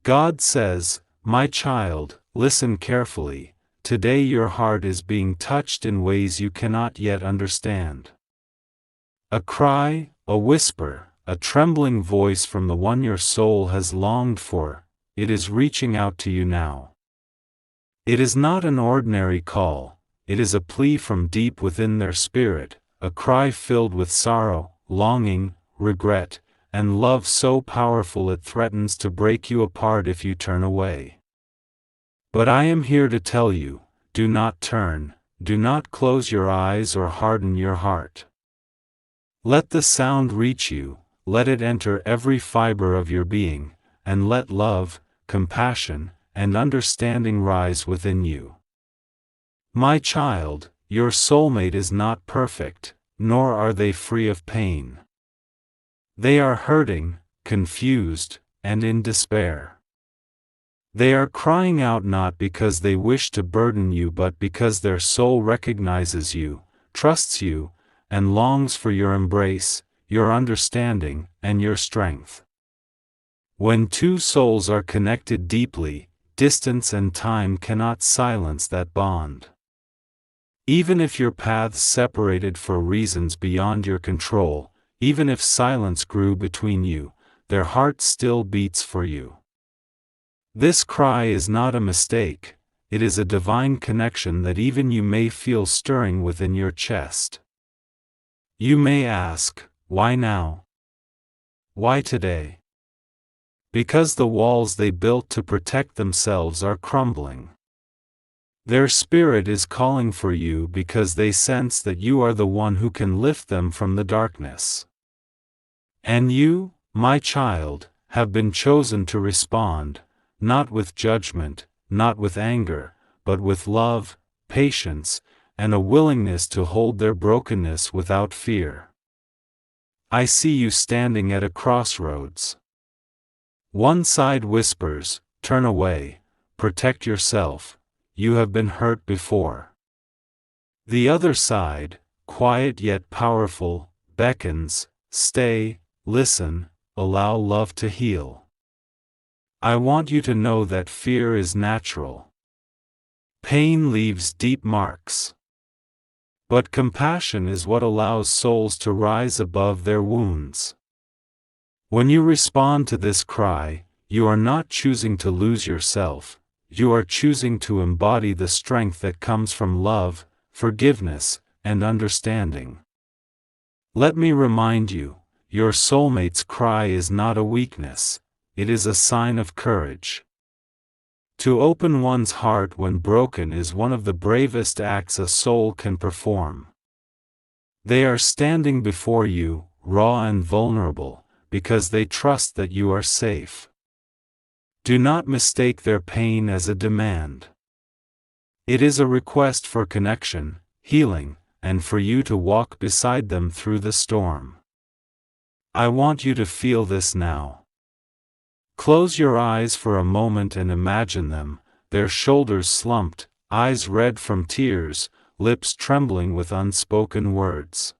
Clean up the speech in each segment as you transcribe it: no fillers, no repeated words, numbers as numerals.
God says, "My child, listen carefully. Today your heart is being touched in ways you cannot yet understand." A cry, a whisper, a trembling voice from the one your soul has longed for, it is reaching out to you now. It is not an ordinary call, it is a plea from deep within their spirit, a cry filled with sorrow, longing, regret, and love so powerful it threatens to break you apart if you turn away. But I am here to tell you, do not turn, do not close your eyes or harden your heart. Let the sound reach you, let it enter every fiber of your being, and let love, compassion, and understanding rise within you. My child, your soulmate is not perfect, nor are they free of pain. They are hurting, confused, and in despair. They are crying out not because they wish to burden you but because their soul recognizes you, trusts you, and longs for your embrace, your understanding, and your strength. When two souls are connected deeply, distance and time cannot silence that bond. Even if your paths separated for reasons beyond your control, even if silence grew between you, their heart still beats for you. This cry is not a mistake, it is a divine connection that even you may feel stirring within your chest. You may ask, why now? Why today? Because the walls they built to protect themselves are crumbling. Their spirit is calling for you because they sense that you are the one who can lift them from the darkness. And you, my child, have been chosen to respond, not with judgment, not with anger, but with love, patience, and a willingness to hold their brokenness without fear. I see you standing at a crossroads. One side whispers, "Turn away, protect yourself, you have been hurt before." The other side, quiet yet powerful, beckons, "Stay, listen, allow love to heal." I want you to know that fear is natural. Pain leaves deep marks. But compassion is what allows souls to rise above their wounds. When you respond to this cry, you are not choosing to lose yourself, you are choosing to embody the strength that comes from love, forgiveness, and understanding. Let me remind you, your soulmate's cry is not a weakness, it is a sign of courage. To open one's heart when broken is one of the bravest acts a soul can perform. They are standing before you, raw and vulnerable, because they trust that you are safe. Do not mistake their pain as a demand. It is a request for connection, healing, and for you to walk beside them through the storm. I want you to feel this now. Close your eyes for a moment and imagine them, their shoulders slumped, eyes red from tears, lips trembling with unspoken words.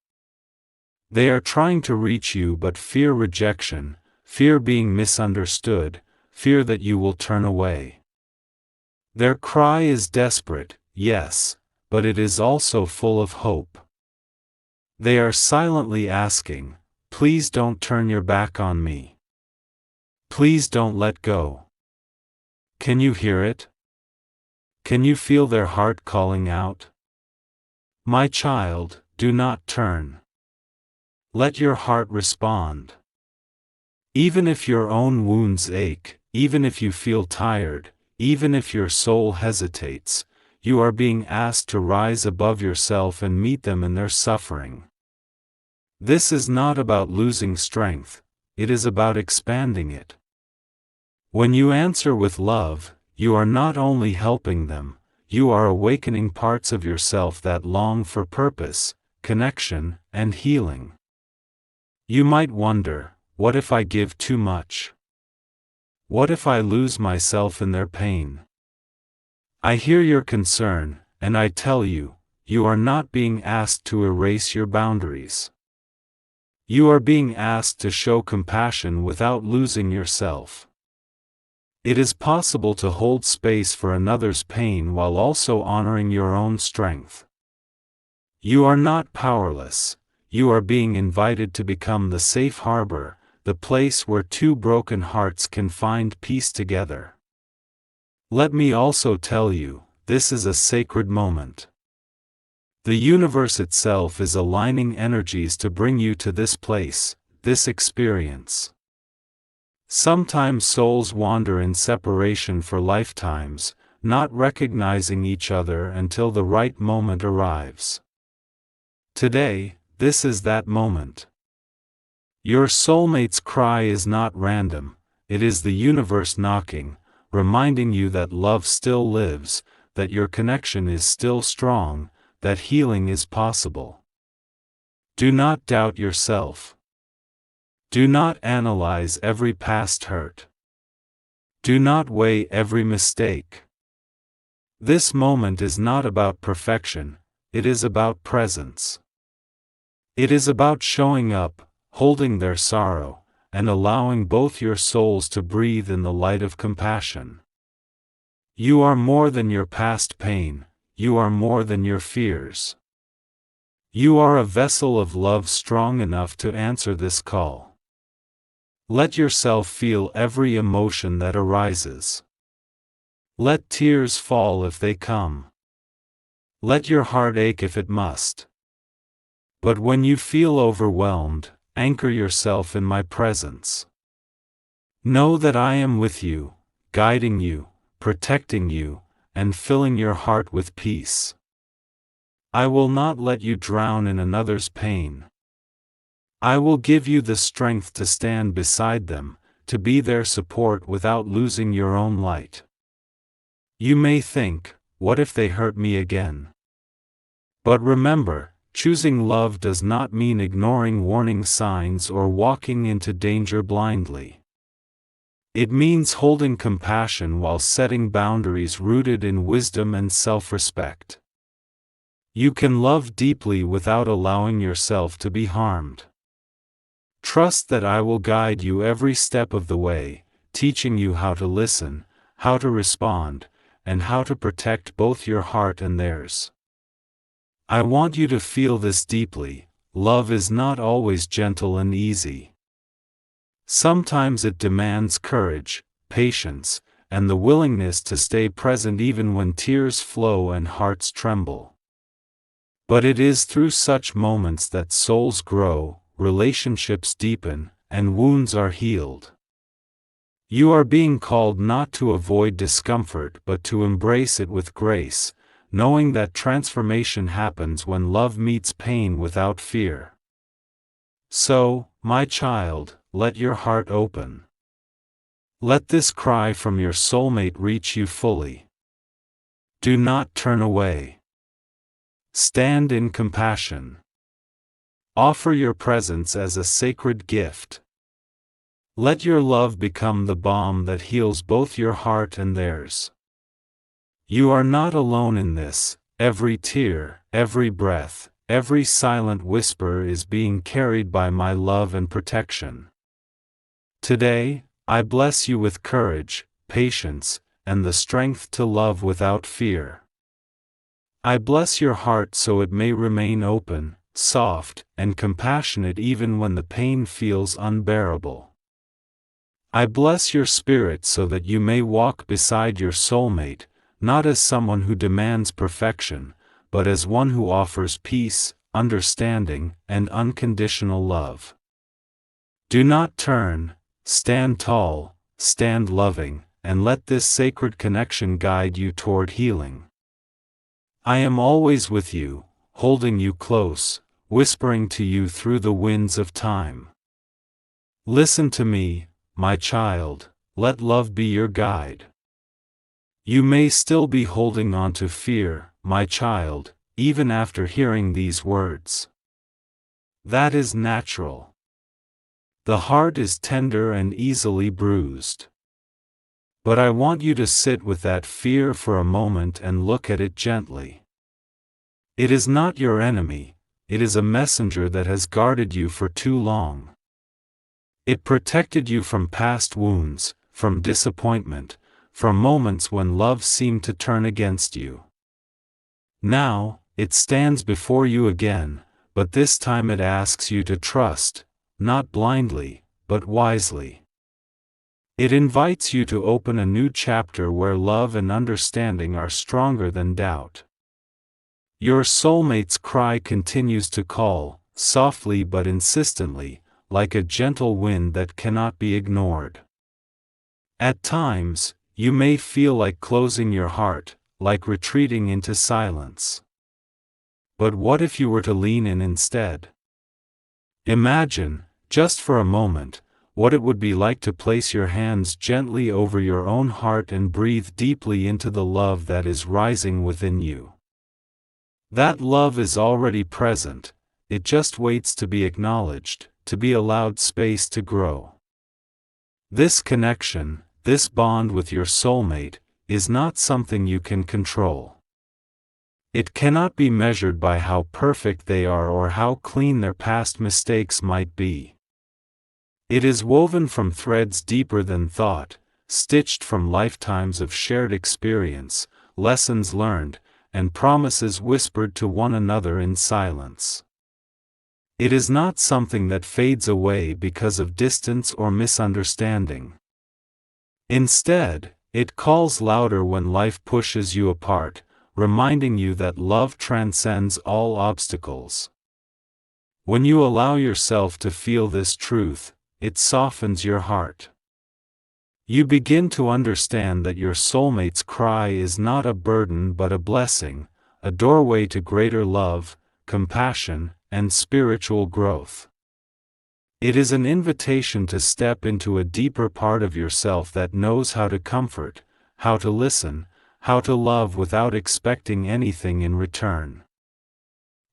They are trying to reach you but fear rejection, fear being misunderstood, fear that you will turn away. Their cry is desperate, yes, but it is also full of hope. They are silently asking, "Please don't turn your back on me. Please don't let go." Can you hear it? Can you feel their heart calling out? My child, do not turn. Let your heart respond. Even if your own wounds ache, even if you feel tired, even if your soul hesitates, you are being asked to rise above yourself and meet them in their suffering. This is not about losing strength, it is about expanding it. When you answer with love, you are not only helping them, you are awakening parts of yourself that long for purpose, connection, and healing. You might wonder, what if I give too much? What if I lose myself in their pain? I hear your concern, and I tell you, you are not being asked to erase your boundaries. You are being asked to show compassion without losing yourself. It is possible to hold space for another's pain while also honoring your own strength. You are not powerless, you are being invited to become the safe harbor, the place where two broken hearts can find peace together. Let me also tell you, this is a sacred moment. The universe itself is aligning energies to bring you to this place, this experience. Sometimes souls wander in separation for lifetimes, not recognizing each other until the right moment arrives. Today, this is that moment. Your soulmate's cry is not random, it is the universe knocking, reminding you that love still lives, that your connection is still strong, that healing is possible. Do not doubt yourself. Do not analyze every past hurt. Do not weigh every mistake. This moment is not about perfection, it is about presence. It is about showing up, holding their sorrow, and allowing both your souls to breathe in the light of compassion. You are more than your past pain, you are more than your fears. You are a vessel of love strong enough to answer this call. Let yourself feel every emotion that arises. Let tears fall if they come. Let your heart ache if it must. But when you feel overwhelmed, anchor yourself in my presence. Know that I am with you, guiding you, protecting you, and filling your heart with peace. I will not let you drown in another's pain. I will give you the strength to stand beside them, to be their support without losing your own light. You may think, what if they hurt me again? But remember, choosing love does not mean ignoring warning signs or walking into danger blindly. It means holding compassion while setting boundaries rooted in wisdom and self-respect. You can love deeply without allowing yourself to be harmed. Trust that I will guide you every step of the way, teaching you how to listen, how to respond, and how to protect both your heart and theirs. I want you to feel this deeply. Love is not always gentle and easy. Sometimes it demands courage, patience, and the willingness to stay present even when tears flow and hearts tremble. But it is through such moments that souls grow, relationships deepen, and wounds are healed. You are being called not to avoid discomfort but to embrace it with grace, knowing that transformation happens when love meets pain without fear. So, my child, let your heart open. Let this cry from your soulmate reach you fully. Do not turn away. Stand in compassion. Offer your presence as a sacred gift. Let your love become the balm that heals both your heart and theirs. You are not alone in this. Every tear, every breath, every silent whisper is being carried by my love and protection. Today, I bless you with courage, patience, and the strength to love without fear. I bless your heart so it may remain open, soft, and compassionate even when the pain feels unbearable. I bless your spirit so that you may walk beside your soulmate, not as someone who demands perfection, but as one who offers peace, understanding, and unconditional love. Do not turn, stand tall, stand loving, and let this sacred connection guide you toward healing. I am always with you, holding you close, whispering to you through the winds of time. Listen to me, my child, let love be your guide. You may still be holding on to fear, my child, even after hearing these words. That is natural. The heart is tender and easily bruised. But I want you to sit with that fear for a moment and look at it gently. It is not your enemy, it is a messenger that has guarded you for too long. It protected you from past wounds, from disappointment, from moments when love seemed to turn against you. Now, it stands before you again, but this time it asks you to trust, not blindly, but wisely. It invites you to open a new chapter where love and understanding are stronger than doubt. Your soulmate's cry continues to call, softly but insistently, like a gentle wind that cannot be ignored. At times, you may feel like closing your heart, like retreating into silence. But what if you were to lean in instead? Imagine, just for a moment, what it would be like to place your hands gently over your own heart and breathe deeply into the love that is rising within you. That love is already present, it just waits to be acknowledged, to be allowed space to grow. This connection, this bond with your soulmate, is not something you can control. It cannot be measured by how perfect they are or how clean their past mistakes might be. It is woven from threads deeper than thought, stitched from lifetimes of shared experience, lessons learned, and promises whispered to one another in silence. It is not something that fades away because of distance or misunderstanding. Instead, it calls louder when life pushes you apart, reminding you that love transcends all obstacles. When you allow yourself to feel this truth, it softens your heart. You begin to understand that your soulmate's cry is not a burden but a blessing, a doorway to greater love, compassion, and spiritual growth. It is an invitation to step into a deeper part of yourself that knows how to comfort, how to listen, how to love without expecting anything in return.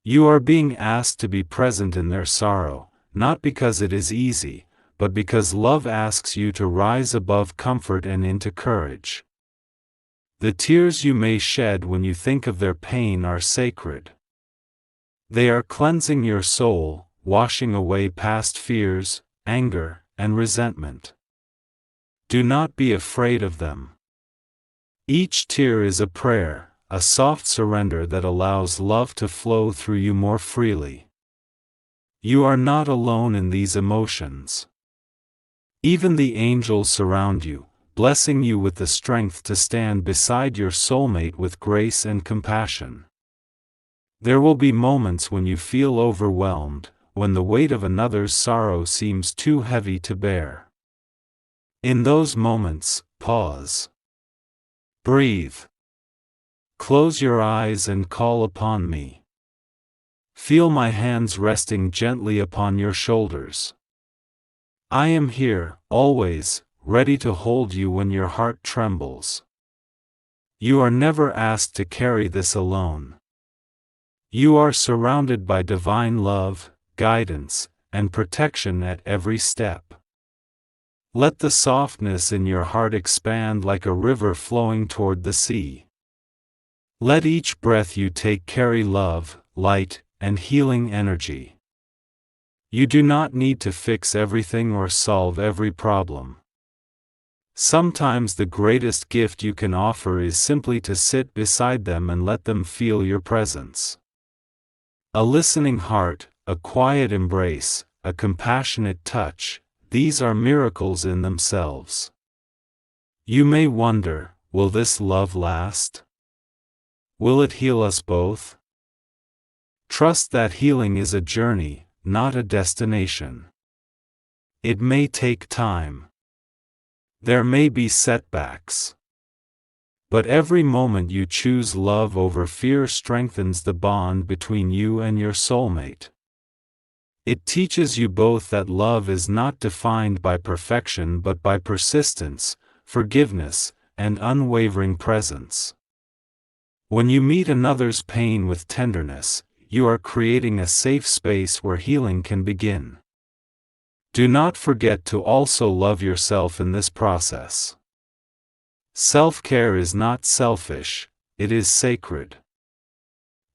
You are being asked to be present in their sorrow, not because it is easy, but because love asks you to rise above comfort and into courage. The tears you may shed when you think of their pain are sacred. They are cleansing your soul, washing away past fears, anger, and resentment. Do not be afraid of them. Each tear is a prayer, a soft surrender that allows love to flow through you more freely. You are not alone in these emotions. Even the angels surround you, blessing you with the strength to stand beside your soulmate with grace and compassion. There will be moments when you feel overwhelmed, when the weight of another's sorrow seems too heavy to bear. In those moments, pause. Breathe. Close your eyes and call upon me. Feel my hands resting gently upon your shoulders. I am here, always, ready to hold you when your heart trembles. You are never asked to carry this alone. You are surrounded by divine love, guidance, and protection at every step. Let the softness in your heart expand like a river flowing toward the sea. Let each breath you take carry love, light, and healing energy. You do not need to fix everything or solve every problem. Sometimes the greatest gift you can offer is simply to sit beside them and let them feel your presence. A listening heart, a quiet embrace, a compassionate touch, these are miracles in themselves. You may wonder, will this love last? Will it heal us both? Trust that healing is a journey, not a destination. It may take time. There may be setbacks. But every moment you choose love over fear strengthens the bond between you and your soulmate. It teaches you both that love is not defined by perfection but by persistence, forgiveness, and unwavering presence. When you meet another's pain with tenderness, you are creating a safe space where healing can begin. Do not forget to also love yourself in this process. Self-care is not selfish, it is sacred.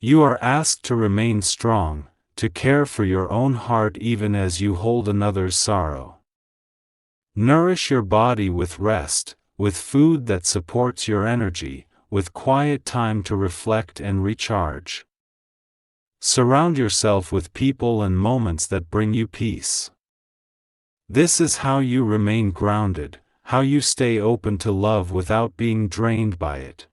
You are asked to remain strong, to care for your own heart even as you hold another's sorrow. Nourish your body with rest, with food that supports your energy, with quiet time to reflect and recharge. Surround yourself with people and moments that bring you peace. This is how you remain grounded, how you stay open to love without being drained by it.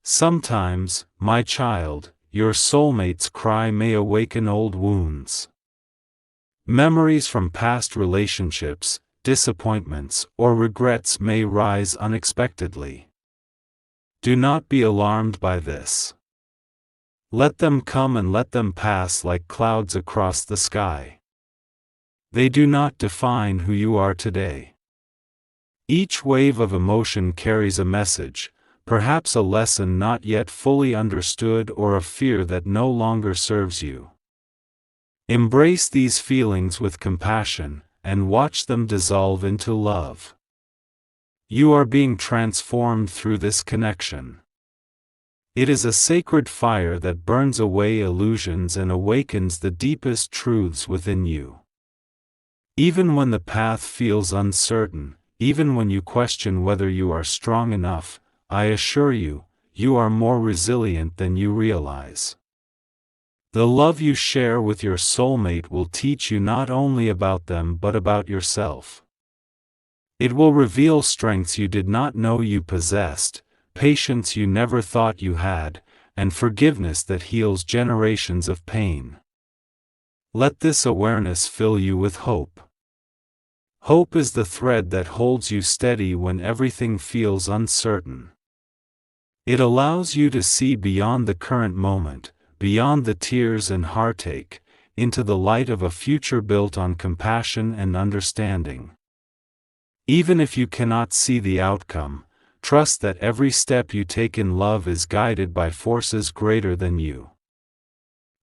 Sometimes, my child, your soulmate's cry may awaken old wounds. Memories from past relationships, disappointments, or regrets may rise unexpectedly. Do not be alarmed by this. Let them come and let them pass like clouds across the sky. They do not define who you are today. Each wave of emotion carries a message, perhaps a lesson not yet fully understood or a fear that no longer serves you. Embrace these feelings with compassion, and watch them dissolve into love. You are being transformed through this connection. It is a sacred fire that burns away illusions and awakens the deepest truths within you. Even when the path feels uncertain, even when you question whether you are strong enough, I assure you, you are more resilient than you realize. The love you share with your soulmate will teach you not only about them but about yourself. It will reveal strengths you did not know you possessed, patience you never thought you had, and forgiveness that heals generations of pain. Let this awareness fill you with hope. Hope is the thread that holds you steady when everything feels uncertain. It allows you to see beyond the current moment, beyond the tears and heartache, into the light of a future built on compassion and understanding. Even if you cannot see the outcome, trust that every step you take in love is guided by forces greater than you.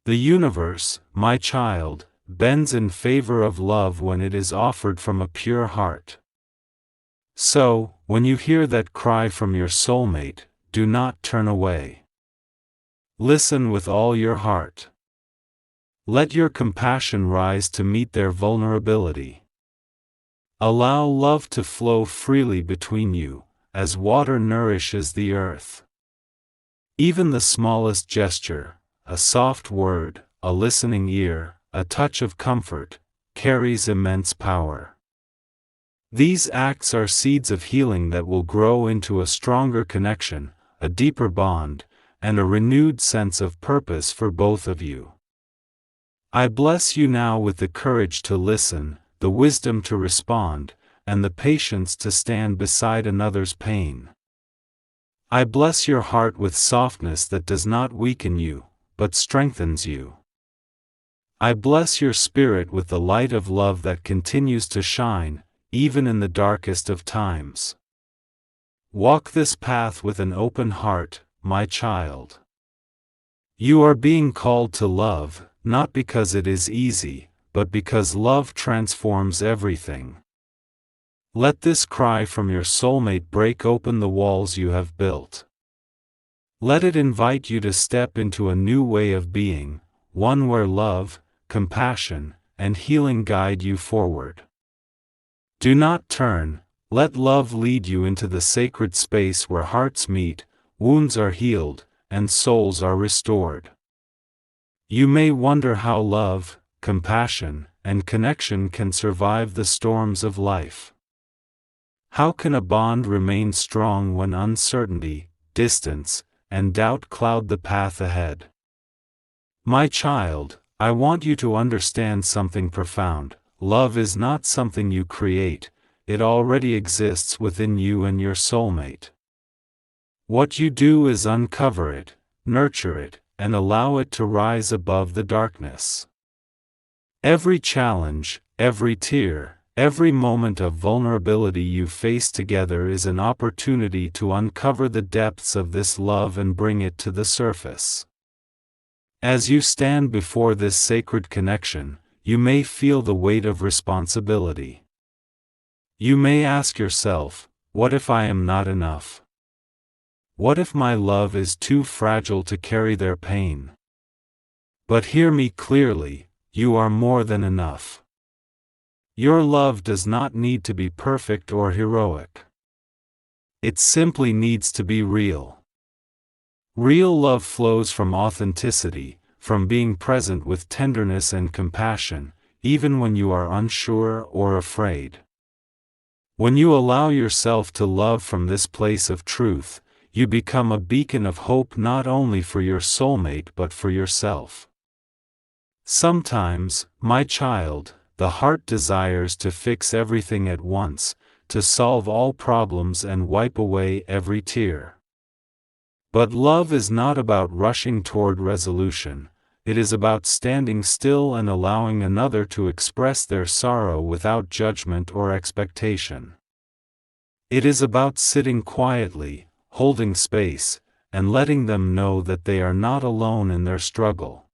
The universe, my child, bends in favor of love when it is offered from a pure heart. So, when you hear that cry from your soulmate, do not turn away. Listen with all your heart. Let your compassion rise to meet their vulnerability. Allow love to flow freely between you, as water nourishes the earth. Even the smallest gesture, a soft word, a listening ear, a touch of comfort, carries immense power. These acts are seeds of healing that will grow into a stronger connection, a deeper bond, and a renewed sense of purpose for both of you. I bless you now with the courage to listen, the wisdom to respond, and the patience to stand beside another's pain. I bless your heart with softness that does not weaken you, but strengthens you. I bless your spirit with the light of love that continues to shine, even in the darkest of times. Walk this path with an open heart, my child. You are being called to love, not because it is easy, but because love transforms everything. Let this cry from your soulmate break open the walls you have built. Let it invite you to step into a new way of being, one where love, compassion, and healing guide you forward. Do not turn, let love lead you into the sacred space where hearts meet, wounds are healed, and souls are restored. You may wonder how love, compassion, and connection can survive the storms of life. How can a bond remain strong when uncertainty, distance, and doubt cloud the path ahead? My child, I want you to understand something profound. Love is not something you create, it already exists within you and your soulmate. What you do is uncover it, nurture it, and allow it to rise above the darkness. Every challenge, every tear, every moment of vulnerability you face together is an opportunity to uncover the depths of this love and bring it to the surface. As you stand before this sacred connection, you may feel the weight of responsibility. You may ask yourself, what if I am not enough? What if my love is too fragile to carry their pain? But hear me clearly, you are more than enough. Your love does not need to be perfect or heroic. It simply needs to be real. Real love flows from authenticity, from being present with tenderness and compassion, even when you are unsure or afraid. When you allow yourself to love from this place of truth, you become a beacon of hope not only for your soulmate but for yourself. Sometimes, my child, the heart desires to fix everything at once, to solve all problems and wipe away every tear. But love is not about rushing toward resolution, it is about standing still and allowing another to express their sorrow without judgment or expectation. It is about sitting quietly, holding space, and letting them know that they are not alone in their struggle.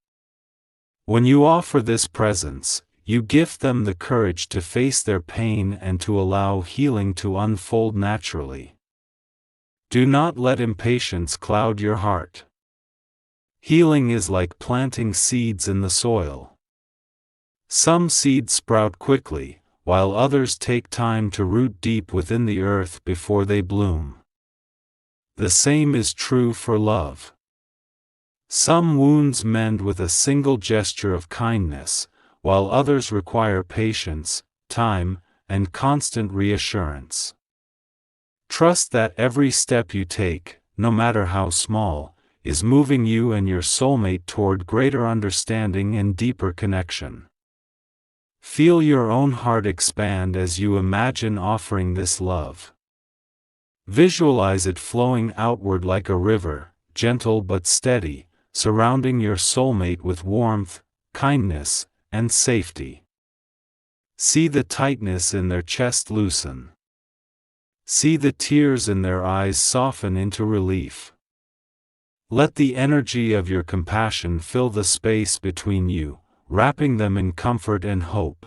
When you offer this presence, you gift them the courage to face their pain and to allow healing to unfold naturally. Do not let impatience cloud your heart. Healing is like planting seeds in the soil. Some seeds sprout quickly, while others take time to root deep within the earth before they bloom. The same is true for love. Some wounds mend with a single gesture of kindness, while others require patience, time, and constant reassurance. Trust that every step you take, no matter how small, is moving you and your soulmate toward greater understanding and deeper connection. Feel your own heart expand as you imagine offering this love. Visualize it flowing outward like a river, gentle but steady, surrounding your soulmate with warmth, kindness, and safety. See the tightness in their chest loosen. See the tears in their eyes soften into relief. Let the energy of your compassion fill the space between you, wrapping them in comfort and hope.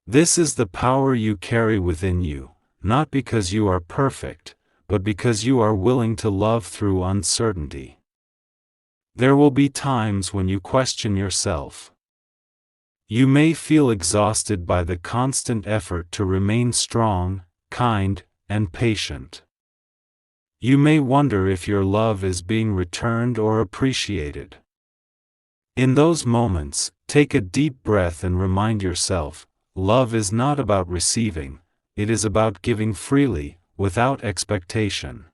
This is the power you carry within you, not because you are perfect, but because you are willing to love through uncertainty. There will be times when you question yourself. You may feel exhausted by the constant effort to remain strong, kind, and patient. You may wonder if your love is being returned or appreciated. In those moments, take a deep breath and remind yourself, love is not about receiving, it is about giving freely, without expectation.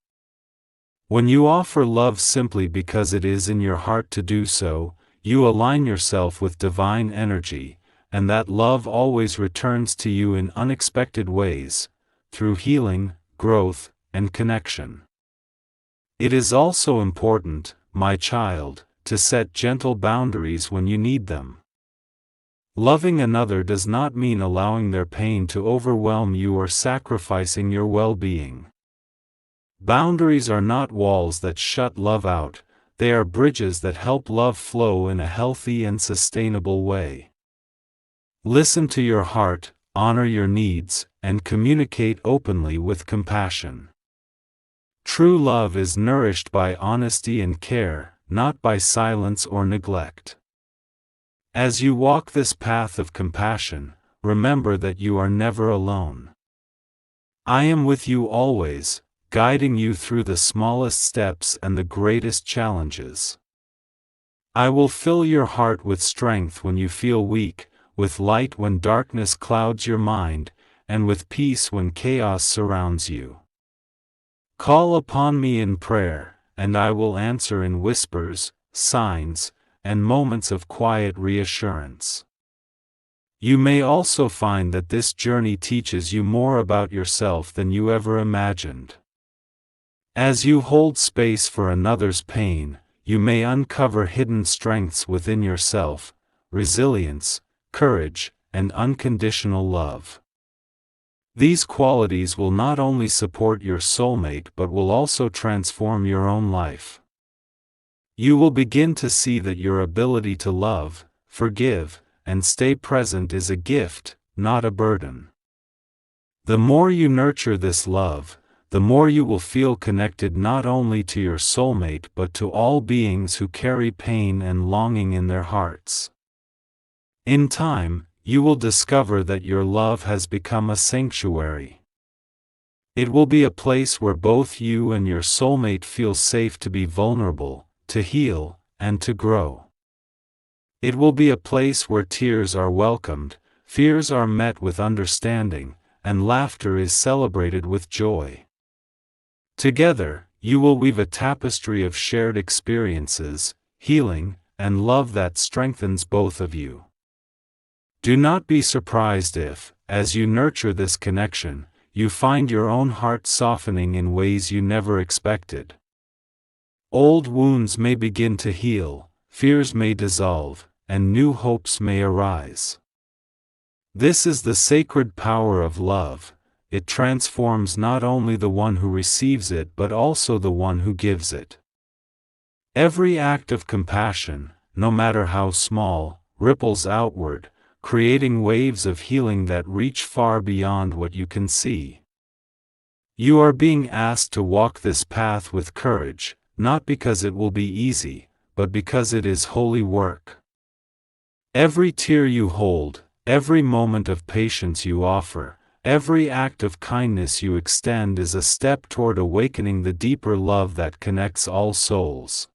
When you offer love simply because it is in your heart to do so, you align yourself with divine energy, and that love always returns to you in unexpected ways, through healing, growth, and connection. It is also important, my child, to set gentle boundaries when you need them. Loving another does not mean allowing their pain to overwhelm you or sacrificing your well-being. Boundaries are not walls that shut love out, they are bridges that help love flow in a healthy and sustainable way. Listen to your heart, honor your needs, and communicate openly with compassion. True love is nourished by honesty and care, not by silence or neglect. As you walk this path of compassion, remember that you are never alone. I am with you always, guiding you through the smallest steps and the greatest challenges. I will fill your heart with strength when you feel weak, with light when darkness clouds your mind, and with peace when chaos surrounds you. Call upon me in prayer, and I will answer in whispers, signs, and moments of quiet reassurance. You may also find that this journey teaches you more about yourself than you ever imagined. As you hold space for another's pain, you may uncover hidden strengths within yourself, resilience, courage, and unconditional love. These qualities will not only support your soulmate but will also transform your own life. You will begin to see that your ability to love, forgive, and stay present is a gift, not a burden. The more you nurture this love, the more you will feel connected not only to your soulmate but to all beings who carry pain and longing in their hearts. In time, you will discover that your love has become a sanctuary. It will be a place where both you and your soulmate feel safe to be vulnerable, to heal, and to grow. It will be a place where tears are welcomed, fears are met with understanding, and laughter is celebrated with joy. Together, you will weave a tapestry of shared experiences, healing, and love that strengthens both of you. Do not be surprised if, as you nurture this connection, you find your own heart softening in ways you never expected. Old wounds may begin to heal, fears may dissolve, and new hopes may arise. This is the sacred power of love. It transforms not only the one who receives it but also the one who gives it. Every act of compassion, no matter how small, ripples outward, creating waves of healing that reach far beyond what you can see. You are being asked to walk this path with courage, not because it will be easy, but because it is holy work. Every tear you hold, every moment of patience you offer, every act of kindness you extend is a step toward awakening the deeper love that connects all souls.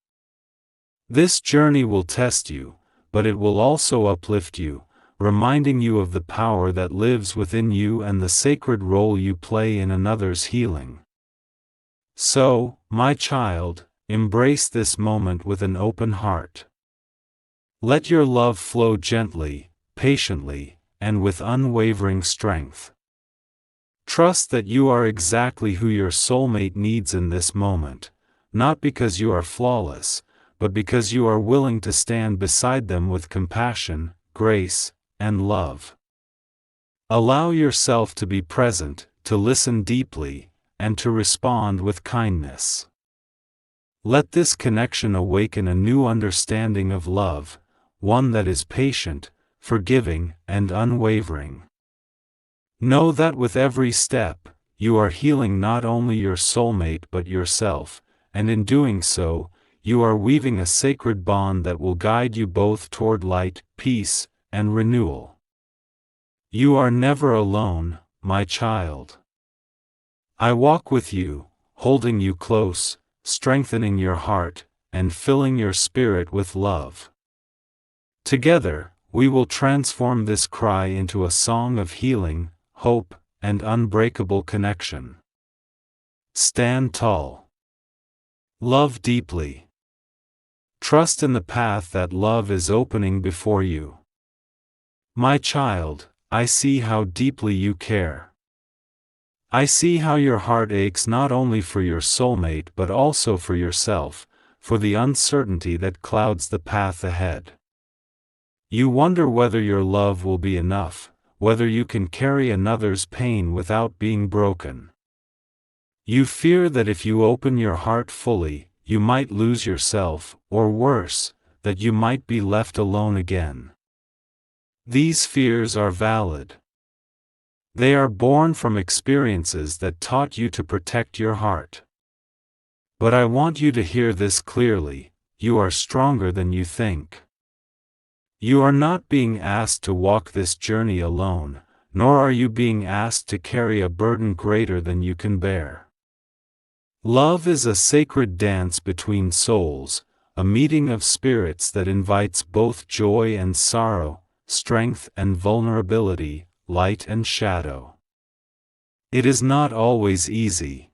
This journey will test you, but it will also uplift you, reminding you of the power that lives within you and the sacred role you play in another's healing. So, my child, embrace this moment with an open heart. Let your love flow gently, patiently, and with unwavering strength. Trust that you are exactly who your soulmate needs in this moment, not because you are flawless, but because you are willing to stand beside them with compassion, grace, and love. Allow yourself to be present, to listen deeply, and to respond with kindness. Let this connection awaken a new understanding of love, one that is patient, forgiving, and unwavering. Know that with every step, you are healing not only your soulmate but yourself, and in doing so, you are weaving a sacred bond that will guide you both toward light, peace, and renewal. You are never alone, my child. I walk with you, holding you close, strengthening your heart, and filling your spirit with love. Together, we will transform this cry into a song of healing, hope, and unbreakable connection. Stand tall. Love deeply. Trust in the path that love is opening before you. My child, I see how deeply you care. I see how your heart aches not only for your soulmate but also for yourself, for the uncertainty that clouds the path ahead. You wonder whether your love will be enough, whether you can carry another's pain without being broken. You fear that if you open your heart fully, you might lose yourself, or worse, that you might be left alone again. These fears are valid. They are born from experiences that taught you to protect your heart. But I want you to hear this clearly: you are stronger than you think. You are not being asked to walk this journey alone, nor are you being asked to carry a burden greater than you can bear. Love is a sacred dance between souls, a meeting of spirits that invites both joy and sorrow, strength and vulnerability, light and shadow. It is not always easy.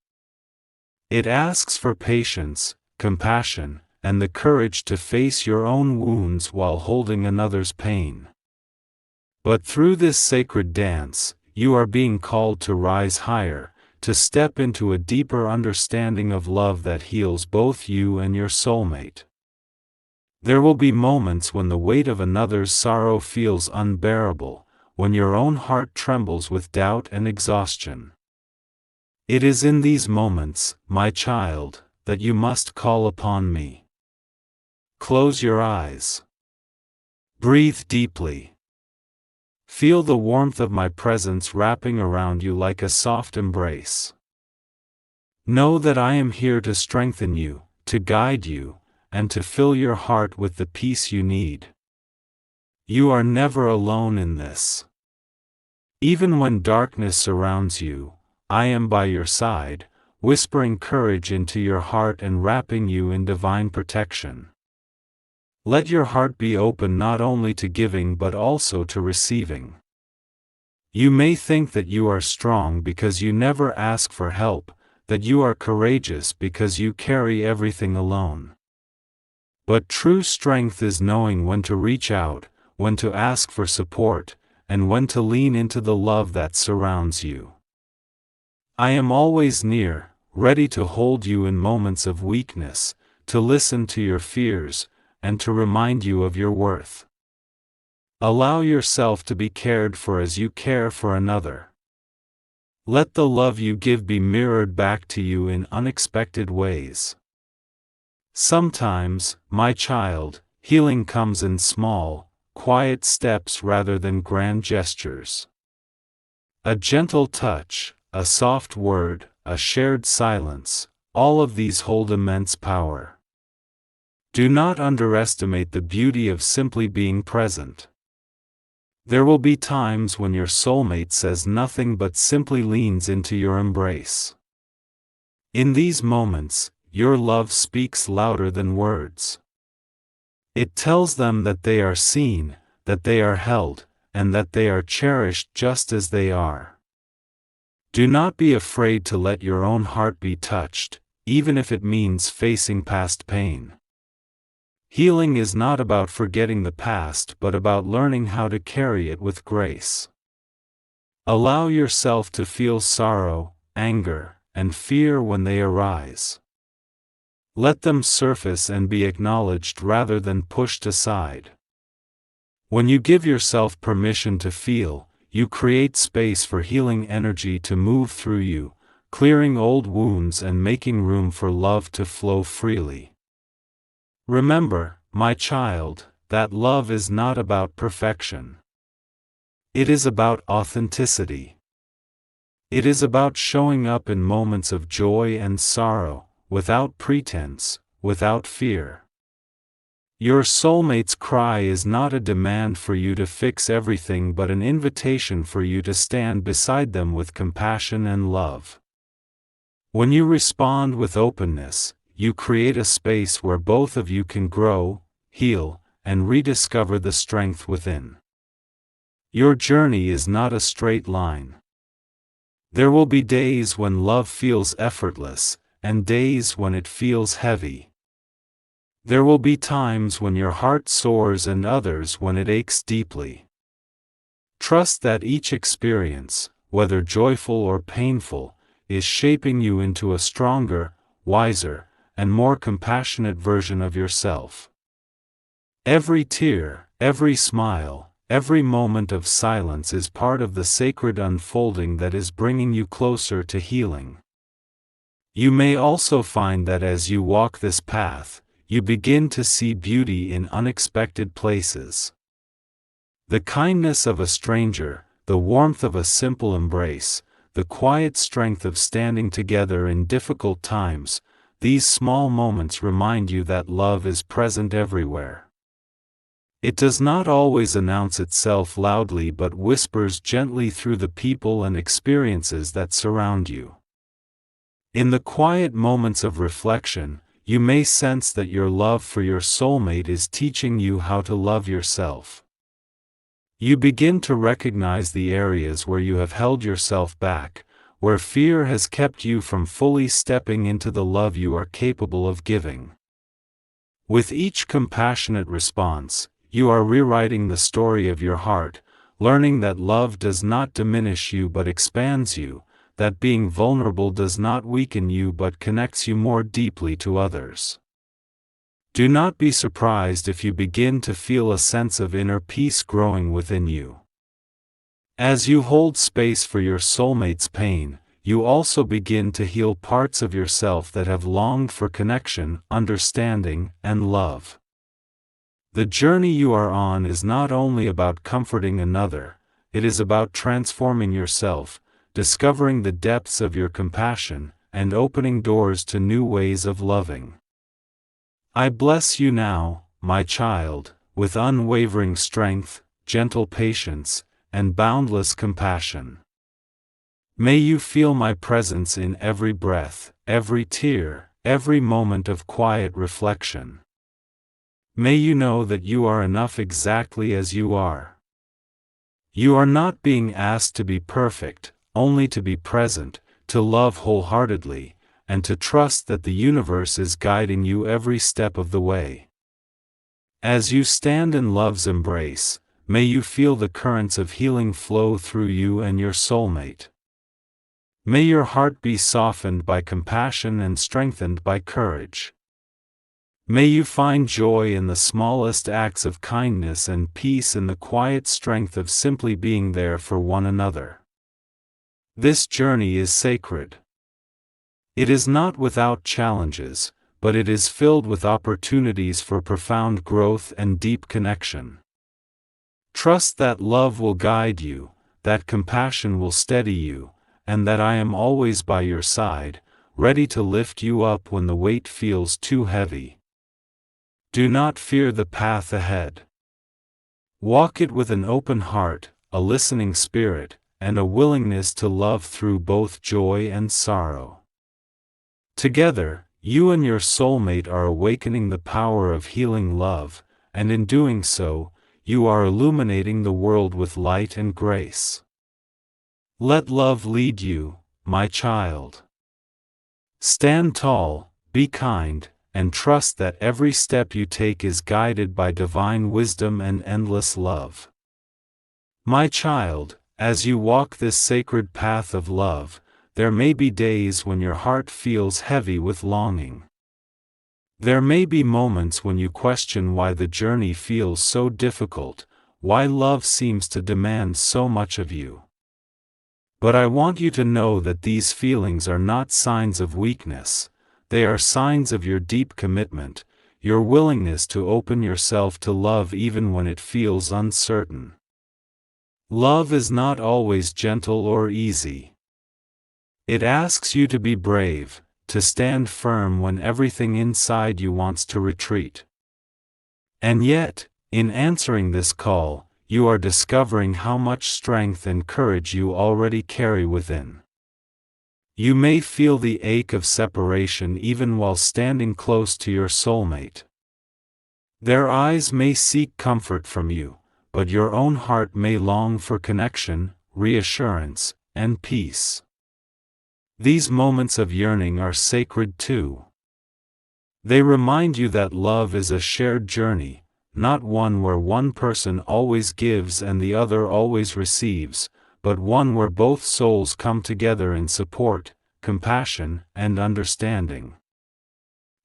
It asks for patience, compassion, and the courage to face your own wounds while holding another's pain. But through this sacred dance, you are being called to rise higher, to step into a deeper understanding of love that heals both you and your soulmate. There will be moments when the weight of another's sorrow feels unbearable, when your own heart trembles with doubt and exhaustion. It is in these moments, my child, that you must call upon me. Close your eyes. Breathe deeply. Feel the warmth of my presence wrapping around you like a soft embrace. Know that I am here to strengthen you, to guide you, and to fill your heart with the peace you need. You are never alone in this. Even when darkness surrounds you, I am by your side, whispering courage into your heart and wrapping you in divine protection. Let your heart be open not only to giving but also to receiving. You may think that you are strong because you never ask for help, that you are courageous because you carry everything alone. But true strength is knowing when to reach out, when to ask for support, and when to lean into the love that surrounds you. I am always near, ready to hold you in moments of weakness, to listen to your fears, and to remind you of your worth. Allow yourself to be cared for as you care for another. Let the love you give be mirrored back to you in unexpected ways. Sometimes, my child, healing comes in small, quiet steps rather than grand gestures. A gentle touch, a soft word, a shared silence, all of these hold immense power. Do not underestimate the beauty of simply being present. There will be times when your soulmate says nothing but simply leans into your embrace. In these moments, your love speaks louder than words. It tells them that they are seen, that they are held, and that they are cherished just as they are. Do not be afraid to let your own heart be touched, even if it means facing past pain. Healing is not about forgetting the past but about learning how to carry it with grace. Allow yourself to feel sorrow, anger, and fear when they arise. Let them surface and be acknowledged rather than pushed aside. When you give yourself permission to feel, you create space for healing energy to move through you, clearing old wounds and making room for love to flow freely. Remember, my child, that love is not about perfection. It is about authenticity. It is about showing up in moments of joy and sorrow, without pretense, without fear. Your soulmate's cry is not a demand for you to fix everything but an invitation for you to stand beside them with compassion and love. When you respond with openness, you create a space where both of you can grow, heal, and rediscover the strength within. Your journey is not a straight line. There will be days when love feels effortless, and days when it feels heavy. There will be times when your heart soars and others when it aches deeply. Trust that each experience, whether joyful or painful, is shaping you into a stronger, wiser, and more compassionate version of yourself. Every tear, every smile, every moment of silence is part of the sacred unfolding that is bringing you closer to healing. You may also find that as you walk this path, you begin to see beauty in unexpected places. The kindness of a stranger, the warmth of a simple embrace, the quiet strength of standing together in difficult times, these small moments remind you that love is present everywhere. It does not always announce itself loudly but whispers gently through the people and experiences that surround you. In the quiet moments of reflection, you may sense that your love for your soulmate is teaching you how to love yourself. You begin to recognize the areas where you have held yourself back, where fear has kept you from fully stepping into the love you are capable of giving. With each compassionate response, you are rewriting the story of your heart, learning that love does not diminish you but expands you, that being vulnerable does not weaken you but connects you more deeply to others. Do not be surprised if you begin to feel a sense of inner peace growing within you. As you hold space for your soulmate's pain, you also begin to heal parts of yourself that have longed for connection, understanding, and love. The journey you are on is not only about comforting another, it is about transforming yourself, discovering the depths of your compassion, and opening doors to new ways of loving. I bless you now, my child, with unwavering strength, gentle patience, and boundless compassion. May you feel my presence in every breath, every tear, every moment of quiet reflection. May you know that you are enough exactly as you are. You are not being asked to be perfect, only to be present, to love wholeheartedly, and to trust that the universe is guiding you every step of the way. As you stand in love's embrace, may you feel the currents of healing flow through you and your soulmate. May your heart be softened by compassion and strengthened by courage. May you find joy in the smallest acts of kindness and peace in the quiet strength of simply being there for one another. This journey is sacred. It is not without challenges, but it is filled with opportunities for profound growth and deep connection. Trust that love will guide you, that compassion will steady you, and that I am always by your side, ready to lift you up when the weight feels too heavy. Do not fear the path ahead. Walk it with an open heart, a listening spirit, and a willingness to love through both joy and sorrow. Together, you and your soulmate are awakening the power of healing love, and in doing so, you are illuminating the world with light and grace. Let love lead you, my child. Stand tall, be kind, and trust that every step you take is guided by divine wisdom and endless love. My child, as you walk this sacred path of love, there may be days when your heart feels heavy with longing. There may be moments when you question why the journey feels so difficult, why love seems to demand so much of you. But I want you to know that these feelings are not signs of weakness, they are signs of your deep commitment, your willingness to open yourself to love even when it feels uncertain. Love is not always gentle or easy. It asks you to be brave, to stand firm when everything inside you wants to retreat. And yet, in answering this call, you are discovering how much strength and courage you already carry within. You may feel the ache of separation even while standing close to your soulmate. Their eyes may seek comfort from you, but your own heart may long for connection, reassurance, and peace. These moments of yearning are sacred too. They remind you that love is a shared journey, not one where one person always gives and the other always receives, but one where both souls come together in support, compassion, and understanding.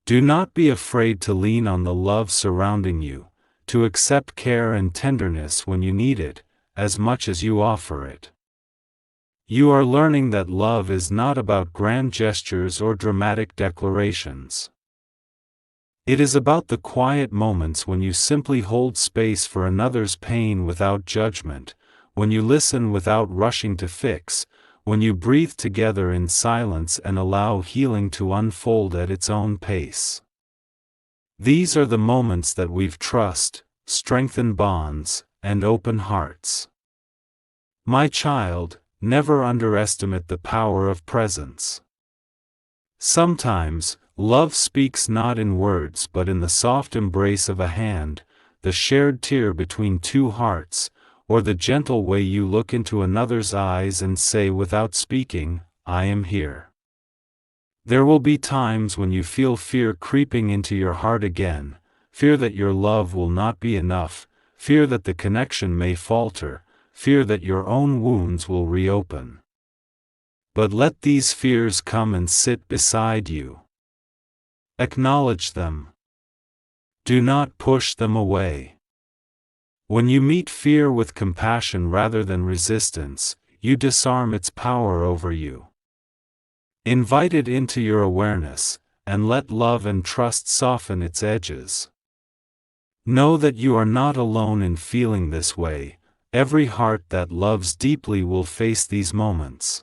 Do not be afraid to lean on the love surrounding you, to accept care and tenderness when you need it, as much as you offer it. You are learning that love is not about grand gestures or dramatic declarations. It is about the quiet moments when you simply hold space for another's pain without judgment, when you listen without rushing to fix, when you breathe together in silence and allow healing to unfold at its own pace. These are the moments that weave trust, strengthen bonds, and open hearts. My child, never underestimate the power of presence. Sometimes, love speaks not in words but in the soft embrace of a hand, the shared tear between two hearts, or the gentle way you look into another's eyes and say without speaking, "I am here." There will be times when you feel fear creeping into your heart again, fear that your love will not be enough, fear that the connection may falter, fear that your own wounds will reopen. But let these fears come and sit beside you. Acknowledge them. Do not push them away. When you meet fear with compassion rather than resistance, you disarm its power over you. Invite it into your awareness, and let love and trust soften its edges. Know that you are not alone in feeling this way. Every heart that loves deeply will face these moments.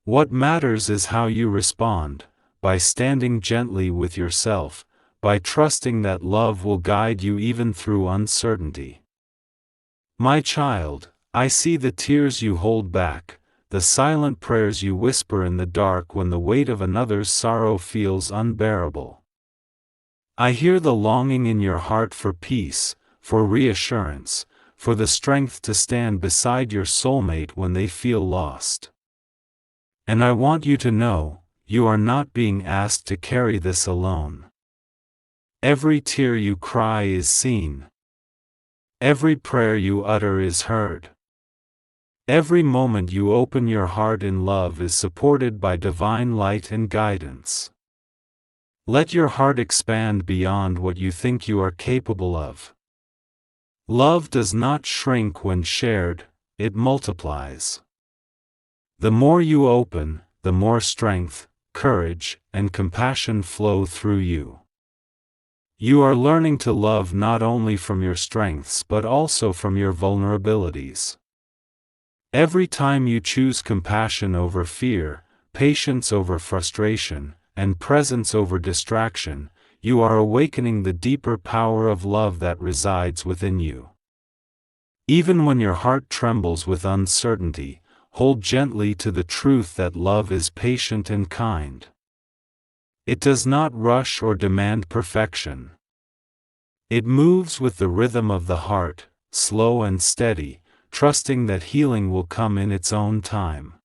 What matters is how you respond, by standing gently with yourself, by trusting that love will guide you even through uncertainty. My child, I see the tears you hold back, the silent prayers you whisper in the dark when the weight of another's sorrow feels unbearable. I hear the longing in your heart for peace, for reassurance, for the strength to stand beside your soulmate when they feel lost. And I want you to know, you are not being asked to carry this alone. Every tear you cry is seen. Every prayer you utter is heard. Every moment you open your heart in love is supported by divine light and guidance. Let your heart expand beyond what you think you are capable of. Love does not shrink when shared, it multiplies. The more you open, the more strength, courage, and compassion flow through you. You are learning to love not only from your strengths but also from your vulnerabilities. Every time you choose compassion over fear, patience over frustration, and presence over distraction, you are awakening the deeper power of love that resides within you. Even when your heart trembles with uncertainty, hold gently to the truth that love is patient and kind. It does not rush or demand perfection. It moves with the rhythm of the heart, slow and steady, trusting that healing will come in its own time.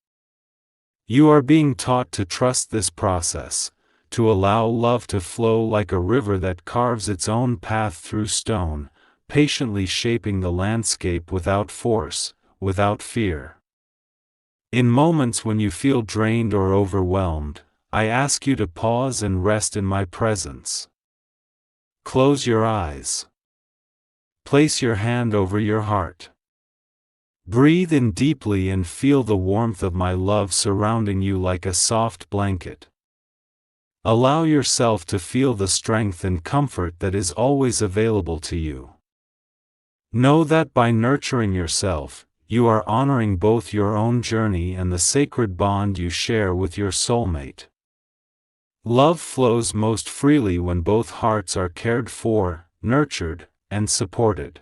You are being taught to trust this process, to allow love to flow like a river that carves its own path through stone, patiently shaping the landscape without force, without fear. In moments when you feel drained or overwhelmed, I ask you to pause and rest in my presence. Close your eyes. Place your hand over your heart. Breathe in deeply and feel the warmth of my love surrounding you like a soft blanket. Allow yourself to feel the strength and comfort that is always available to you. Know that by nurturing yourself, you are honoring both your own journey and the sacred bond you share with your soulmate. Love flows most freely when both hearts are cared for, nurtured, and supported.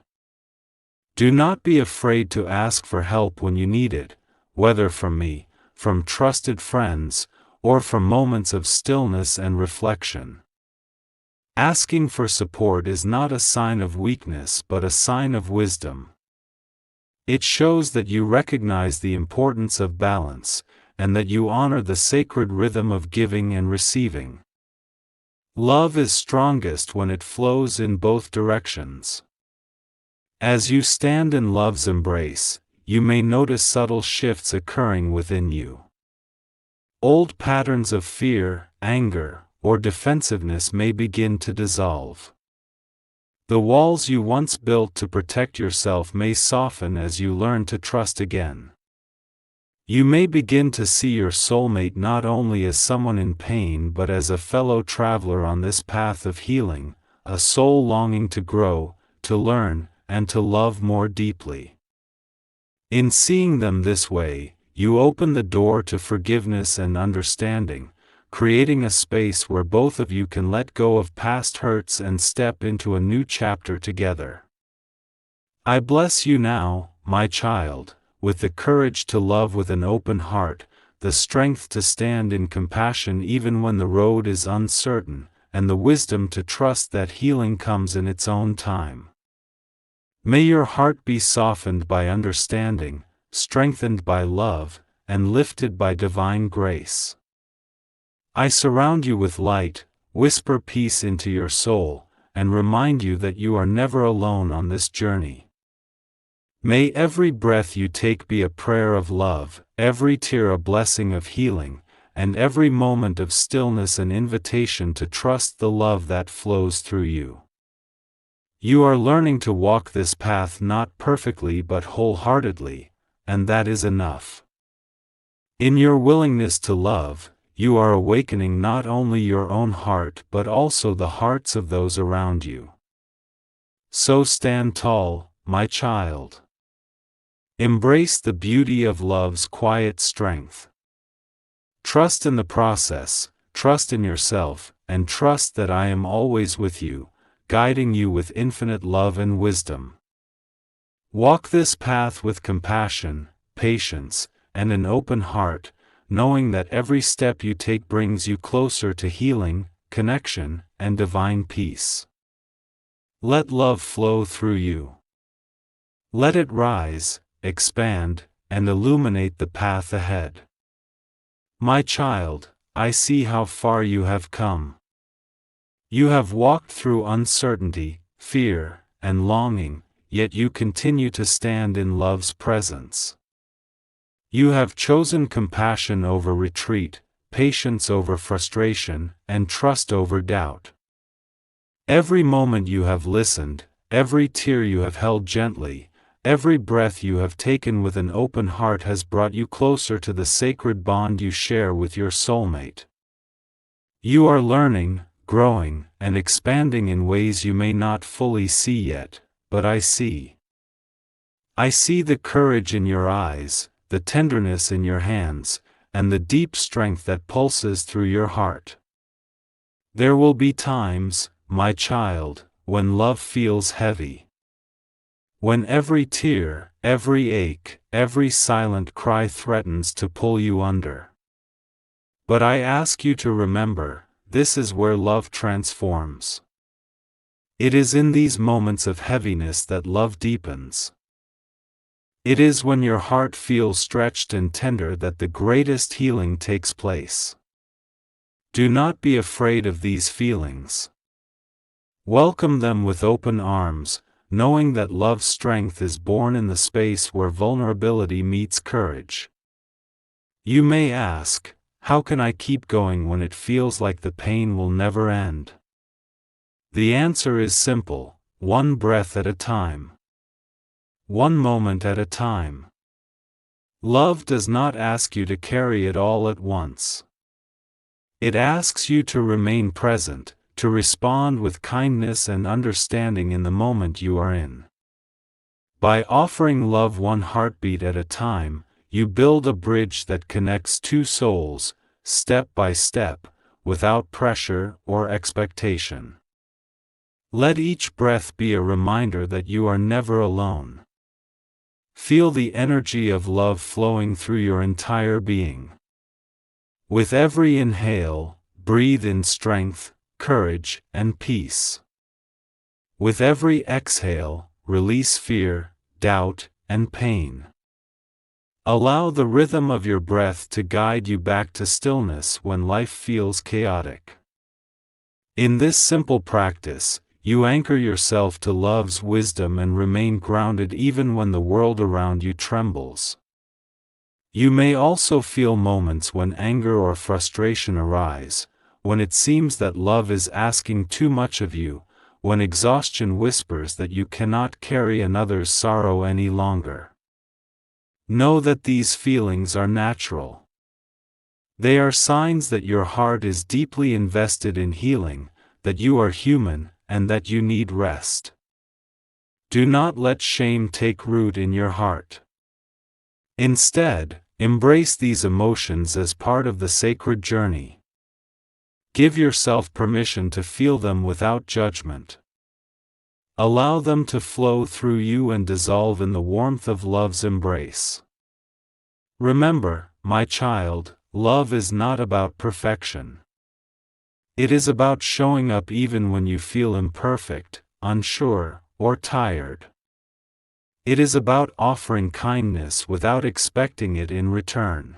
Do not be afraid to ask for help when you need it, whether from me, from trusted friends, or from moments of stillness and reflection. Asking for support is not a sign of weakness but a sign of wisdom. It shows that you recognize the importance of balance, and that you honor the sacred rhythm of giving and receiving. Love is strongest when it flows in both directions. As you stand in love's embrace, you may notice subtle shifts occurring within you. Old patterns of fear, anger, or defensiveness may begin to dissolve. The walls you once built to protect yourself may soften as you learn to trust again. You may begin to see your soulmate not only as someone in pain but as a fellow traveler on this path of healing, a soul longing to grow, to learn, and to love more deeply. In seeing them this way, you open the door to forgiveness and understanding, creating a space where both of you can let go of past hurts and step into a new chapter together. I bless you now, my child, with the courage to love with an open heart, the strength to stand in compassion even when the road is uncertain, and the wisdom to trust that healing comes in its own time. May your heart be softened by understanding, strengthened by love, and lifted by divine grace. I surround you with light, whisper peace into your soul, and remind you that you are never alone on this journey. May every breath you take be a prayer of love, every tear a blessing of healing, and every moment of stillness an invitation to trust the love that flows through you. You are learning to walk this path not perfectly but wholeheartedly, and that is enough. In your willingness to love, you are awakening not only your own heart but also the hearts of those around you. So stand tall, my child. Embrace the beauty of love's quiet strength. Trust in the process, trust in yourself, and trust that I am always with you, guiding you with infinite love and wisdom. Walk this path with compassion, patience, and an open heart, knowing that every step you take brings you closer to healing, connection, and divine peace. Let love flow through you. Let it rise, expand, and illuminate the path ahead. My child, I see how far you have come. You have walked through uncertainty, fear, and longing, yet you continue to stand in love's presence. You have chosen compassion over retreat, patience over frustration, and trust over doubt. Every moment you have listened, every tear you have held gently, every breath you have taken with an open heart has brought you closer to the sacred bond you share with your soulmate. You are learning, growing, and expanding in ways you may not fully see yet, but I see. I see the courage in your eyes, the tenderness in your hands, and the deep strength that pulses through your heart. There will be times, my child, when love feels heavy. When every tear, every ache, every silent cry threatens to pull you under. But I ask you to remember, this is where love transforms. It is in these moments of heaviness that love deepens. It is when your heart feels stretched and tender that the greatest healing takes place. Do not be afraid of these feelings. Welcome them with open arms, knowing that love's strength is born in the space where vulnerability meets courage. You may ask, how can I keep going when it feels like the pain will never end? The answer is simple: one breath at a time. One moment at a time. Love does not ask you to carry it all at once. It asks you to remain present, to respond with kindness and understanding in the moment you are in. By offering love one heartbeat at a time, you build a bridge that connects two souls, step by step, without pressure or expectation. Let each breath be a reminder that you are never alone. Feel the energy of love flowing through your entire being. With every inhale, breathe in strength, courage, and peace. With every exhale, release fear, doubt, and pain. Allow the rhythm of your breath to guide you back to stillness when life feels chaotic. In this simple practice, you anchor yourself to love's wisdom and remain grounded even when the world around you trembles. You may also feel moments when anger or frustration arise, when it seems that love is asking too much of you, when exhaustion whispers that you cannot carry another's sorrow any longer. Know that these feelings are natural. They are signs that your heart is deeply invested in healing, that you are human, and that you need rest. Do not let shame take root in your heart. Instead, embrace these emotions as part of the sacred journey. Give yourself permission to feel them without judgment. Allow them to flow through you and dissolve in the warmth of love's embrace. Remember, my child, love is not about perfection. It is about showing up even when you feel imperfect, unsure, or tired. It is about offering kindness without expecting it in return.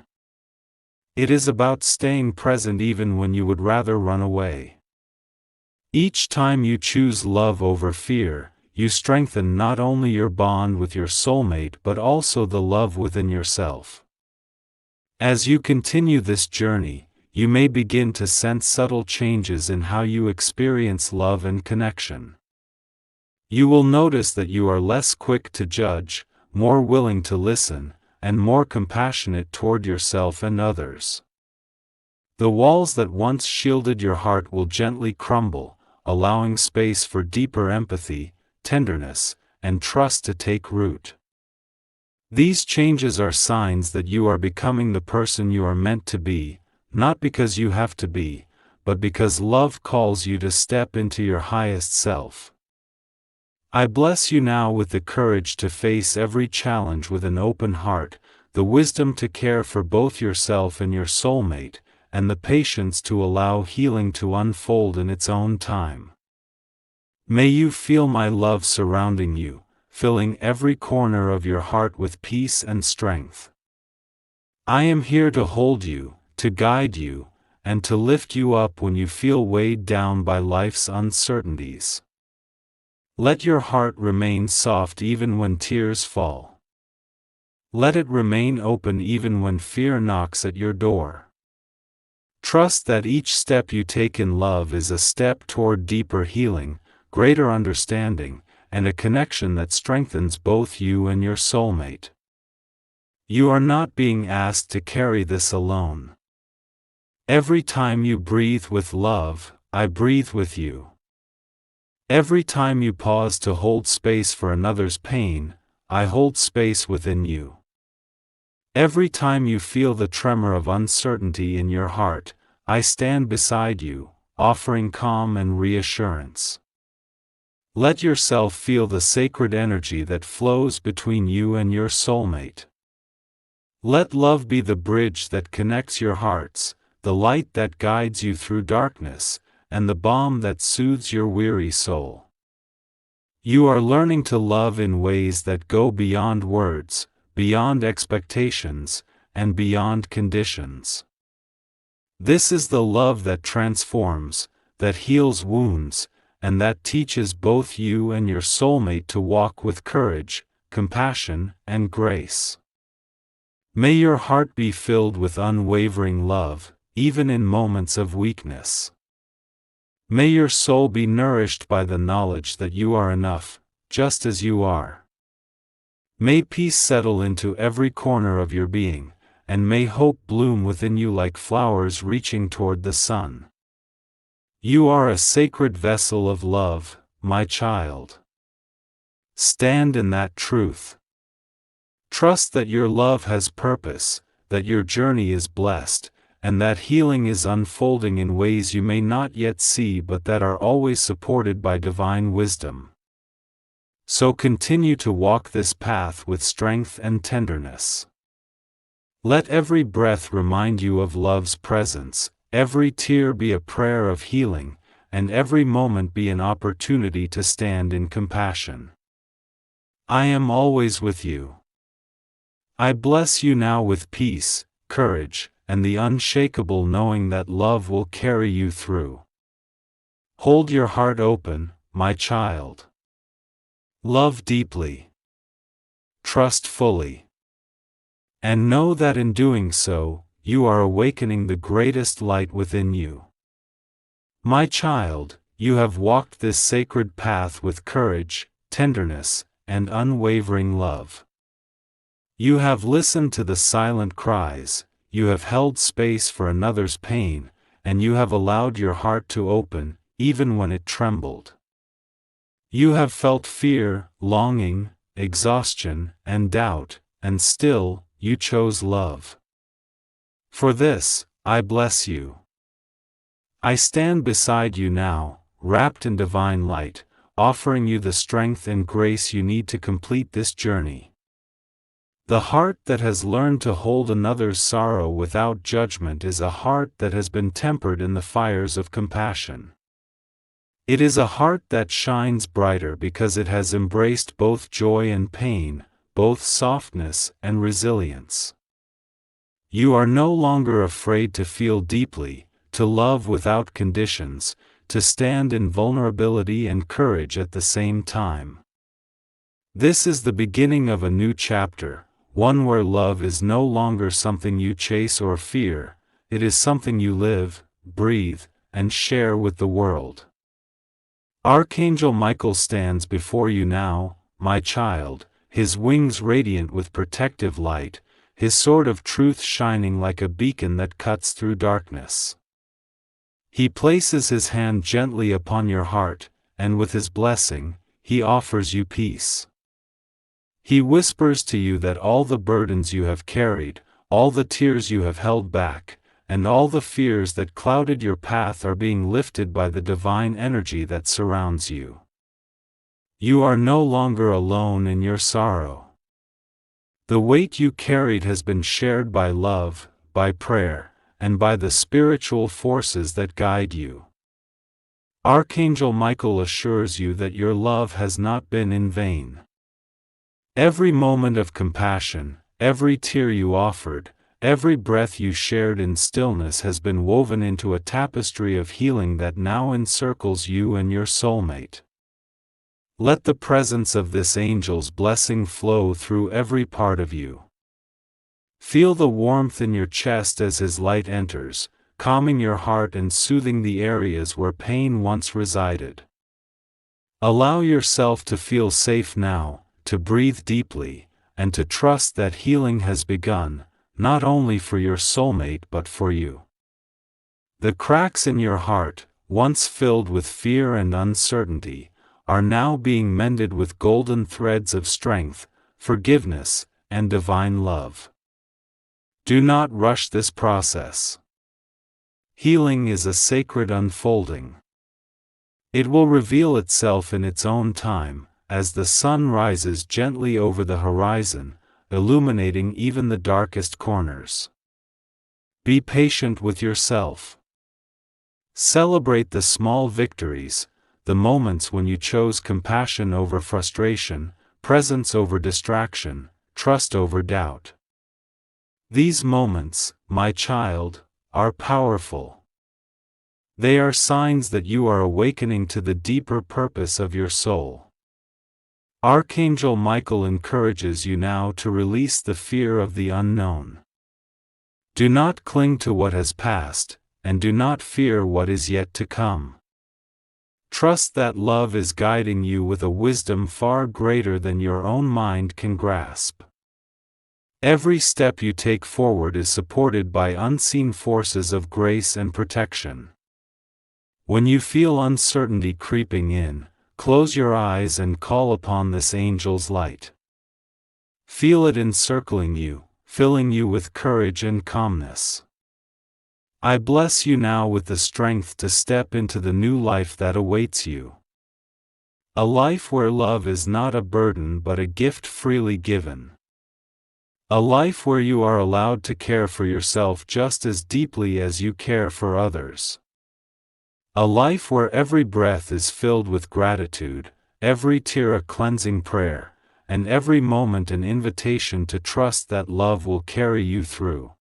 It is about staying present even when you would rather run away. Each time you choose love over fear, you strengthen not only your bond with your soulmate but also the love within yourself. As you continue this journey, you may begin to sense subtle changes in how you experience love and connection. You will notice that you are less quick to judge, more willing to listen, and more compassionate toward yourself and others. The walls that once shielded your heart will gently crumble, allowing space for deeper empathy, tenderness, and trust to take root. These changes are signs that you are becoming the person you are meant to be, not because you have to be, but because love calls you to step into your highest self. I bless you now with the courage to face every challenge with an open heart, the wisdom to care for both yourself and your soulmate, and the patience to allow healing to unfold in its own time. May you feel my love surrounding you, filling every corner of your heart with peace and strength. I am here to hold you, to guide you, and to lift you up when you feel weighed down by life's uncertainties. Let your heart remain soft even when tears fall. Let it remain open even when fear knocks at your door. Trust that each step you take in love is a step toward deeper healing, greater understanding, and a connection that strengthens both you and your soulmate. You are not being asked to carry this alone. Every time you breathe with love, I breathe with you. Every time you pause to hold space for another's pain, I hold space within you. Every time you feel the tremor of uncertainty in your heart, I stand beside you, offering calm and reassurance. Let yourself feel the sacred energy that flows between you and your soulmate. Let love be the bridge that connects your hearts, the light that guides you through darkness, and the balm that soothes your weary soul. You are learning to love in ways that go beyond words, beyond expectations, and beyond conditions. This is the love that transforms, that heals wounds, and that teaches both you and your soulmate to walk with courage, compassion, and grace. May your heart be filled with unwavering love, even in moments of weakness. May your soul be nourished by the knowledge that you are enough, just as you are. May peace settle into every corner of your being, and may hope bloom within you like flowers reaching toward the sun. You are a sacred vessel of love, my child. Stand in that truth. Trust that your love has purpose, that your journey is blessed, and that healing is unfolding in ways you may not yet see but that are always supported by divine wisdom. So continue to walk this path with strength and tenderness. Let every breath remind you of love's presence, every tear be a prayer of healing, and every moment be an opportunity to stand in compassion. I am always with you. I bless you now with peace, courage, and the unshakable knowing that love will carry you through. Hold your heart open, my child. Love deeply. Trust fully. And know that in doing so, you are awakening the greatest light within you. My child, you have walked this sacred path with courage, tenderness, and unwavering love. You have listened to the silent cries, you have held space for another's pain, and you have allowed your heart to open, even when it trembled. You have felt fear, longing, exhaustion, and doubt, and still, you chose love. For this, I bless you. I stand beside you now, wrapped in divine light, offering you the strength and grace you need to complete this journey. The heart that has learned to hold another's sorrow without judgment is a heart that has been tempered in the fires of compassion. It is a heart that shines brighter because it has embraced both joy and pain, both softness and resilience. You are no longer afraid to feel deeply, to love without conditions, to stand in vulnerability and courage at the same time. This is the beginning of a new chapter, one where love is no longer something you chase or fear, it is something you live, breathe, and share with the world. Archangel Michael stands before you now, my child, his wings radiant with protective light, his sword of truth shining like a beacon that cuts through darkness. He places his hand gently upon your heart, and with his blessing, he offers you peace. He whispers to you that all the burdens you have carried, all the tears you have held back, and all the fears that clouded your path are being lifted by the divine energy that surrounds you. You are no longer alone in your sorrow. The weight you carried has been shared by love, by prayer, and by the spiritual forces that guide you. Archangel Michael assures you that your love has not been in vain. Every moment of compassion, every tear you offered, every breath you shared in stillness has been woven into a tapestry of healing that now encircles you and your soulmate. Let the presence of this angel's blessing flow through every part of you. Feel the warmth in your chest as his light enters, calming your heart and soothing the areas where pain once resided. Allow yourself to feel safe now, to breathe deeply, and to trust that healing has begun, not only for your soulmate but for you. The cracks in your heart, once filled with fear and uncertainty, are now being mended with golden threads of strength, forgiveness, and divine love. Do not rush this process. Healing is a sacred unfolding. It will reveal itself in its own time, as the sun rises gently over the horizon, illuminating even the darkest corners. Be patient with yourself. Celebrate the small victories, the moments when you chose compassion over frustration, presence over distraction, trust over doubt. These moments, my child, are powerful. They are signs that you are awakening to the deeper purpose of your soul. Archangel Michael encourages you now to release the fear of the unknown. Do not cling to what has passed, and do not fear what is yet to come. Trust that love is guiding you with a wisdom far greater than your own mind can grasp. Every step you take forward is supported by unseen forces of grace and protection. When you feel uncertainty creeping in, close your eyes and call upon this angel's light. Feel it encircling you, filling you with courage and calmness. I bless you now with the strength to step into the new life that awaits you. A life where love is not a burden but a gift freely given. A life where you are allowed to care for yourself just as deeply as you care for others. A life where every breath is filled with gratitude, every tear a cleansing prayer, and every moment an invitation to trust that love will carry you through.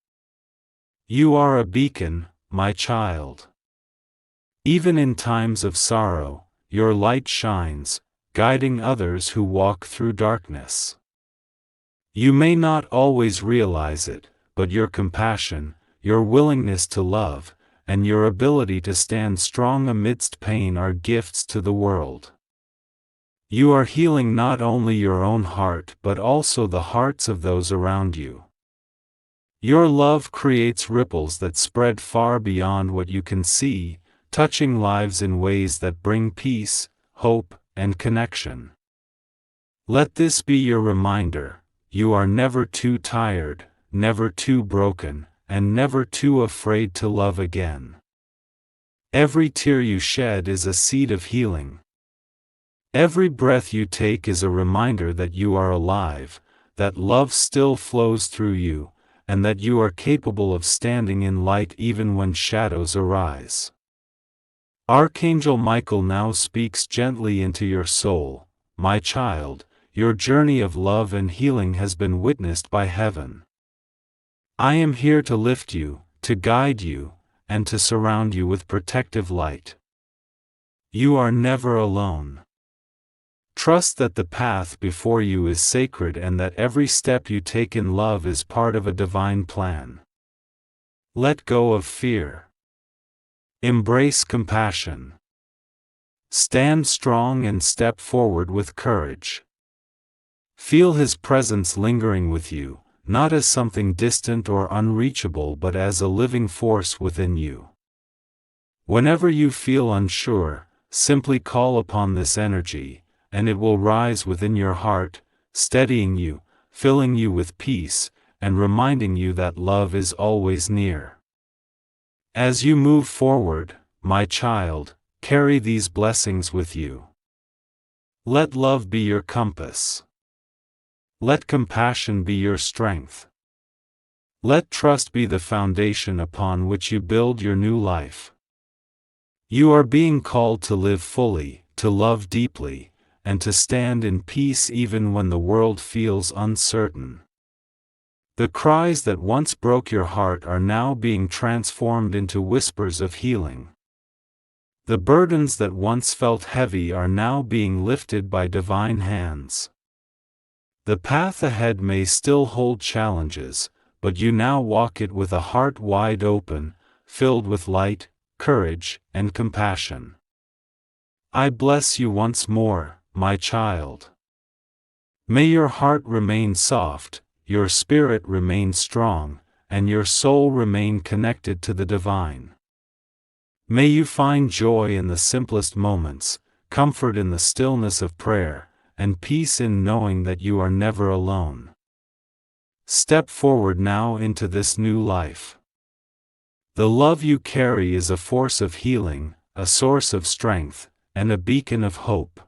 You are a beacon, my child. Even in times of sorrow, your light shines, guiding others who walk through darkness. You may not always realize it, but your compassion, your willingness to love, and your ability to stand strong amidst pain are gifts to the world. You are healing not only your own heart but also the hearts of those around you. Your love creates ripples that spread far beyond what you can see, touching lives in ways that bring peace, hope, and connection. Let this be your reminder: you are never too tired, never too broken, and never too afraid to love again. Every tear you shed is a seed of healing. Every breath you take is a reminder that you are alive, that love still flows through you, and that you are capable of standing in light even when shadows arise. Archangel Michael now speaks gently into your soul. My child, your journey of love and healing has been witnessed by heaven. I am here to lift you, to guide you, and to surround you with protective light. You are never alone. Trust that the path before you is sacred and that every step you take in love is part of a divine plan. Let go of fear. Embrace compassion. Stand strong and step forward with courage. Feel His presence lingering with you, not as something distant or unreachable but as a living force within you. Whenever you feel unsure, simply call upon this energy, and it will rise within your heart, steadying you, filling you with peace, and reminding you that love is always near. As you move forward, my child, carry these blessings with you. Let love be your compass. Let compassion be your strength. Let trust be the foundation upon which you build your new life. You are being called to live fully, to love deeply, and to stand in peace even when the world feels uncertain. The cries that once broke your heart are now being transformed into whispers of healing. The burdens that once felt heavy are now being lifted by divine hands. The path ahead may still hold challenges, but you now walk it with a heart wide open, filled with light, courage, and compassion. I bless you once more, my child. May your heart remain soft, your spirit remain strong, and your soul remain connected to the divine. May you find joy in the simplest moments, comfort in the stillness of prayer, and peace in knowing that you are never alone. Step forward now into this new life. The love you carry is a force of healing, a source of strength, and a beacon of hope.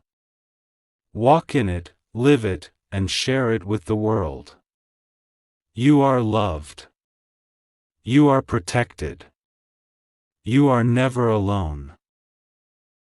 Walk in it, live it, and share it with the world. You are loved. You are protected. You are never alone.